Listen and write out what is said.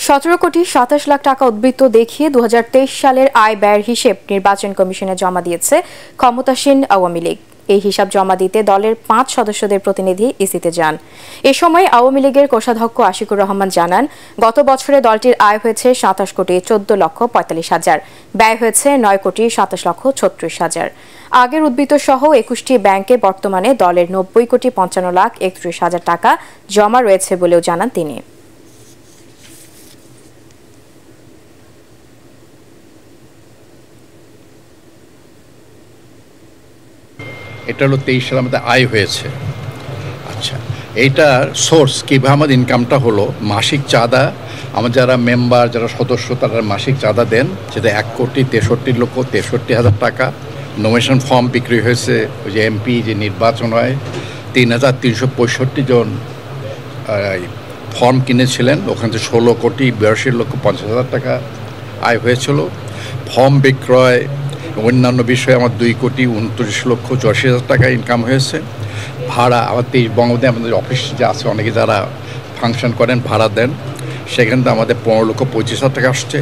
17,27,00,000 টাকা উদ্বৃত্ত দেখিয়ে 2023 সালের আয় ব্যয়ের হিসেব নির্বাচন কমিশনে জমা দিয়েছে ক্ষমতাসীন আওয়ামী লীগ। এই হিসাব জমা দিতে দলের 5 সদস্যদের প্রতিনিধি ইসিতে যান। এ সময় আওয়ামী লীগের কোষাধ্যক্ষ আশিকুর রহমান জানান, গত বছরে দলটির আয় হয়েছে 27,14,45,000, ব্যয় হয়েছে 9,27,36,000। আগের উদ্বৃত্ত সহ 21টি ব্যাংকে বর্তমানে দলের 90,55,31,000 টাকা জমা রয়েছে বলেও জানান তিনি। এটা হলো 23 সালে আমাদের আয় হয়েছে। আচ্ছা, এইটার সোর্স কীভাবে আমাদের ইনকামটা হলো, মাসিক চাঁদা, আমার যারা মেম্বার, যারা সদস্য, তারা মাসিক চাঁদা দেন, সেটা 1,63,63,000 টাকা। নমিনেশন ফর্ম বিক্রি হয়েছে, ওই যে এমপি যে নির্বাচন হয় 3,365 জন ফর্ম কিনেছিলেন, ওখান থেকে 16,82,50,000 টাকা আয় হয়েছিল। ফর্ম বিক্রয় অন্যান্য বিষয়ে আমার 2,29,84,000 টাকা ইনকাম হয়েছে। ভাড়া আমার 23 বঙ্গবন্ধু আমাদের অফিস যে আছে, অনেকে যারা ফাংশন করেন ভাড়া দেন, সেখান থেকে আমাদের 15,25,000 টাকা আসছে।